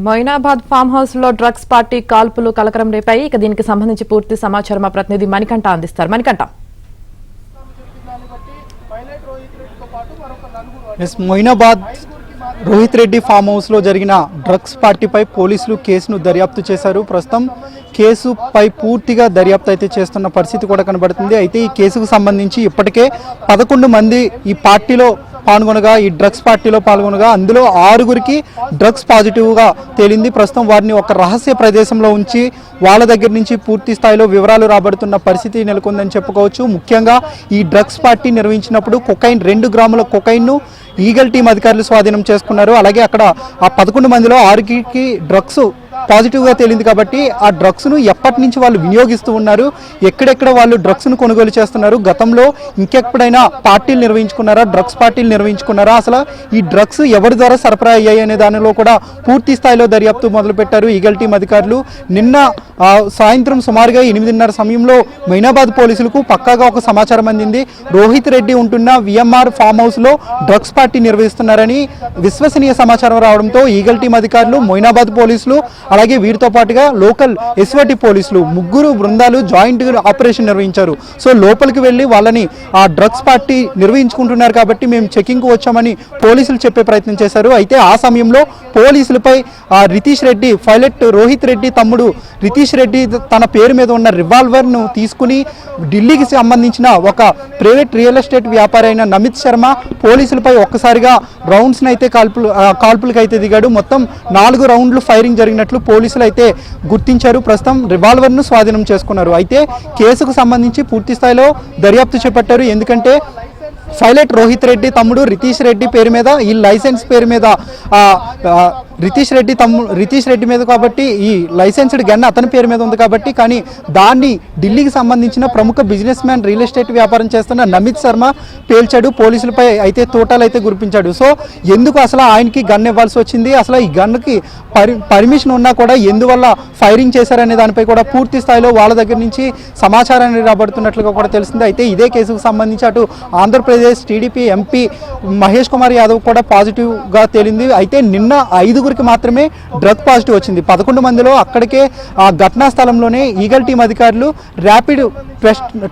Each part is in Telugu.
మొయినాబాద్ ఫామ్ హౌస్ లో డ్రగ్స్ పార్టీ కాల్పులు కలకరం రేపాయి. దీనికి సంబంధించి పూర్తి సమాచారం మా ప్రతినిధి మణికంఠ అందిస్తారు. మణికంఠ. మొయినాబాద్ రోహిత్ రెడ్డి ఫామ్ హౌస్ లో జరిగిన డ్రగ్స్ పార్టీపై పోలీసులు కేసును దర్యాప్తు చేశారు. ప్రస్తుతం కేసుపై పూర్తిగా దర్యాప్తు అయితే చేస్తున్న పరిస్థితి కూడా కనబడుతుంది. అయితే ఈ కేసుకు సంబంధించి ఇప్పటికే 11 మంది ఈ పార్టీలో పాల్గొనగా, ఈ డ్రగ్స్ పార్టీలో పాల్గొనగా అందులో 6గురికి డ్రగ్స్ పాజిటివ్గా తేలింది. ప్రస్తుతం వారిని ఒక రహస్య ప్రదేశంలో ఉంచి వాళ్ళ దగ్గర నుంచి పూర్తి స్థాయిలో వివరాలు రాబడుతున్న పరిస్థితి నెలకొందని చెప్పుకోవచ్చు. ముఖ్యంగా ఈ డ్రగ్స్ పార్టీ నిర్వహించినప్పుడు కొకైన్ 2 గ్రాముల కొకైన్ను ఈగల్ టీం అధికారులు స్వాధీనం చేసుకున్నారు. అలాగే అక్కడ ఆ 11 మందిలో 6కి డ్రగ్స్ పాజిటివ్గా తేలింది. కాబట్టి ఆ డ్రగ్స్ను ఎప్పటి నుంచి వాళ్ళు వినియోగిస్తూ ఉన్నారు, ఎక్కడెక్కడ వాళ్ళు డ్రగ్స్ను కొనుగోలు చేస్తున్నారు, గతంలో ఇంకెప్పుడైనా పార్టీలు నిర్వహించుకున్నారా, డ్రగ్స్ పార్టీలు నిర్వహించుకున్నారా, అసలు ఈ డ్రగ్స్ ఎవరి ద్వారా సరఫరా అయ్యాయి అనే దానిలో కూడా పూర్తి స్థాయిలో దర్యాప్తు మొదలుపెట్టారు ఈగల్ టీం అధికారులు. నిన్న సాయంత్రం సుమారుగా 8:30 సమయంలో మొయినాబాద్ పోలీసులకు పక్కాగా ఒక సమాచారం అందింది. రోహిత్ రెడ్డి ఉంటున్న విఎంఆర్ ఫామ్ హౌస్లో డ్రగ్స్ పార్టీ నిర్వహిస్తున్నారని విశ్వసనీయ సమాచారం రావడంతో ఈగల్ టీం అధికారులు, మొయినాబాద్ పోలీసులు, అలాగే వీరితో పాటుగా లోకల్ ఎస్వటి పోలీసులు 3 బృందాలు జాయింట్ ఆపరేషన్ నిర్వహించారు. సో లోపలికి వెళ్ళి వాళ్ళని ఆ డ్రగ్స్ పార్టీ నిర్వహించుకుంటున్నారు కాబట్టి మేము చెకింగ్కు వచ్చామని పోలీసులు చెప్పే ప్రయత్నం చేశారు. అయితే ఆ సమయంలో పోలీసులపై రితీష్ రెడ్డి, పైలట్ రోహిత్ రెడ్డి తమ్ముడు రితీష్ రెడ్డి తన పేరు మీద ఉన్న రివాల్వర్ను తీసుకుని ఢిల్లీకి సంబంధించిన ఒక ప్రైవేట్ రియల్ ఎస్టేట్ వ్యాపారి అయిన నమిత్ శర్మ పోలీసులపై ఒక్కసారిగా రౌండ్స్ని అయితే కాల్పులకు అయితే దిగాడు. మొత్తం 4 రౌండ్లు ఫైరింగ్ జరిగినట్లు పోలీసులు అయితే గుర్తించారు. ప్రస్తుతం రివాల్వర్ను స్వాధీనం చేసుకున్నారు. అయితే కేసుకు సంబంధించి పూర్తి స్థాయిలో దర్యాప్తు చేపట్టారు. ఎందుకంటే పైలట్ రోహిత్ రెడ్డి తమ్ముడు రితీష్ రెడ్డి పేరు మీద, ఈ లైసెన్స్ పేరు మీద రితీష్ రెడ్డి మీద కాబట్టి ఈ లైసెన్స్డ్ గన్ అతని పేరు మీద ఉంది కాబట్టి, కానీ దాన్ని ఢిల్లీకి సంబంధించిన ప్రముఖ బిజినెస్ మ్యాన్, రియల్ ఎస్టేట్ వ్యాపారం చేస్తున్న నమిత్ శర్మ పేల్చాడు. పోలీసులపై అయితే తోటాలు అయితే గురిపించాడు. సో ఎందుకు అసలు ఆయనకి గన్ ఇవ్వాల్సి వచ్చింది, అసలు ఈ గన్కి పర్మిషన్ ఉన్నా కూడా ఎందువల్ల ఫైరింగ్ చేశారనే దానిపై కూడా పూర్తి స్థాయిలో వాళ్ళ దగ్గర నుంచి సమాచారాన్ని రాబడుతున్నట్లుగా కూడా తెలిసింది. అయితే ఇదే కేసుకు సంబంధించి అటు ఆంధ్రప్రదేశ్ టీడీపీ ఎంపీ మహేష్ కుమార్ యాదవ్ కూడా పాజిటివ్గా తేలింది. అయితే నిన్న 5గురికి మాత్రమే డ్రగ్ పాజిటివ్ వచ్చింది. 11 మందిలో అక్కడికే ఆ ఘటనా స్థలంలోనే ఈగల్ టీం అధికారులు ర్యాపిడ్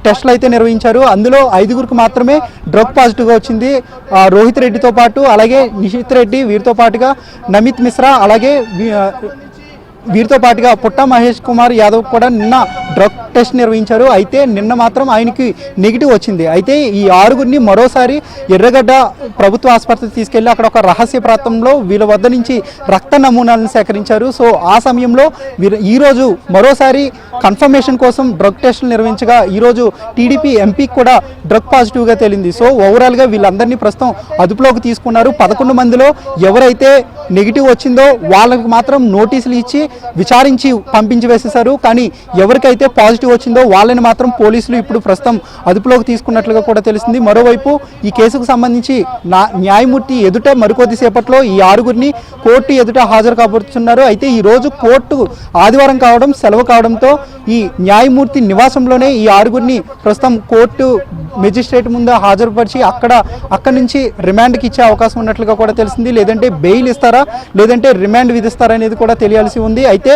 టెస్టులు అయితే నిర్వహించారు. అందులో 5గురికి మాత్రమే డ్రగ్ పాజిటివ్గా వచ్చింది. రోహిత్ రెడ్డితో పాటు అలాగే నిషిత్ రెడ్డి, వీరితో పాటుగా నమిత్ మిశ్రా, అలాగే వీరితో పాటుగా పుట్ట మహేష్ కుమార్ యాదవ్ కూడా నిన్న డ్రగ్ టెస్ట్ నిర్వహించారు. అయితే నిన్న మాత్రం ఆయనకి నెగిటివ్ వచ్చింది. అయితే ఈ 6గురిని మరోసారి ఎర్రగడ్డ ప్రభుత్వ ఆసుపత్రికి తీసుకెళ్లి అక్కడ ఒక రహస్య ప్రాంతంలో వీళ్ళ వద్ద నుంచి రక్త నమూనాలను సేకరించారు. సో ఆ సమయంలో ఈరోజు మరోసారి కన్ఫర్మేషన్ కోసం డ్రగ్ టెస్టులు నిర్వహించగా ఈరోజు టీడీపీ ఎంపీకి కూడా డ్రగ్ పాజిటివ్గా తేలింది. సో ఓవరాల్గా వీళ్ళందరినీ ప్రస్తుతం అదుపులోకి తీసుకున్నారు. 11 మందిలో ఎవరైతే నెగిటివ్ వచ్చిందో వాళ్ళకి మాత్రం నోటీసులు ఇచ్చి విచారించి పంపించి వేసేశారు. కానీ ఎవరికైతే పాజిటివ్ వచ్చిందో వాళ్ళని మాత్రం పోలీసులు ఇప్పుడు ప్రస్తుతం అదుపులోకి తీసుకున్నట్లుగా కూడా తెలిసింది. మరోవైపు ఈ కేసుకు సంబంధించి న్యాయమూర్తి ఎదుట మరికొద్దిసేపట్లో ఈ 6గురిని కోర్టు ఎదుట హాజరు కాబోతున్నారు. అయితే ఈ రోజు కోర్టు ఆదివారం కావడం, సెలవు కావడంతో ఈ న్యాయమూర్తి నివాసంలోనే ఈ 6గురిని ప్రస్తుతం కోర్టు మెజిస్ట్రేట్ ముందు హాజరుపరిచి అక్కడి నుంచి రిమాండ్కి ఇచ్చే అవకాశం ఉన్నట్లుగా కూడా తెలిసింది. లేదంటే బెయిల్ ఇస్తారా, లేదంటే రిమాండ్ విధిస్తారా అనేది కూడా తెలియాల్సి ఉంది. అయితే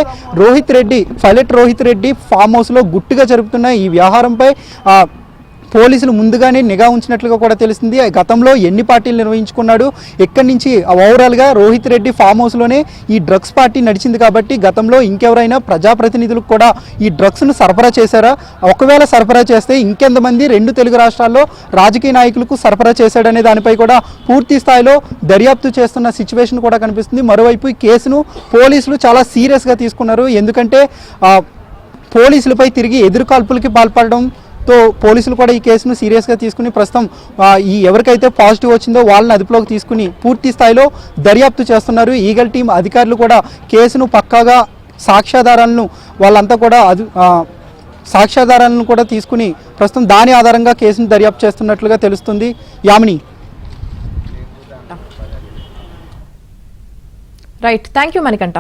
పైలట్ రోహిత్ రెడ్డి ఫామ్ హౌస్లో గుట్టుగా జరుపుతున్న ఈ వ్యవహారంపై పోలీసులు ముందుగానే నిఘా ఉంచినట్లుగా కూడా తెలిసింది. గతంలో ఎన్ని పార్టీలు నిర్వహించుకున్నాడు, ఎక్కడి నుంచి ఓవరాల్గా రోహిత్ రెడ్డి ఫామ్ హౌస్లోనే ఈ డ్రగ్స్ పార్టీ నడిచింది కాబట్టి గతంలో ఇంకెవరైనా ప్రజాప్రతినిధులకు కూడా ఈ డ్రగ్స్ను సరఫరా చేశారా, ఒకవేళ సరఫరా చేస్తే ఇంకెంతమంది 2 తెలుగు రాష్ట్రాల్లో రాజకీయ నాయకులకు సరఫరా చేశాడనే దానిపై కూడా పూర్తి స్థాయిలో దర్యాప్తు చేస్తున్న సిచ్యువేషన్ కూడా కనిపిస్తుంది. మరోవైపు ఈ కేసును పోలీసులు చాలా సీరియస్గా తీసుకున్నారు. ఎందుకంటే పోలీసులపై తిరిగి ఎదురుకాల్పులకి పాల్పడడం పోలీసులు కూడా ఈ కేసును సీరియస్గా తీసుకుని ప్రస్తుతం ఈ ఎవరికైతే పాజిటివ్ వచ్చిందో వాళ్ళని అదుపులోకి తీసుకుని పూర్తి స్థాయిలో దర్యాప్తు చేస్తున్నారు. ఈగల్ టీం అధికారులు కూడా కేసును పక్కాగా సాక్ష్యాధారాలను వాళ్ళంతా కూడా సాక్ష్యాధారాలను కూడా తీసుకుని ప్రస్తుతం దాని ఆధారంగా కేసును దర్యాప్తు చేస్తున్నట్లుగా తెలుస్తుంది. Yamini. Right, thank you Manikanta.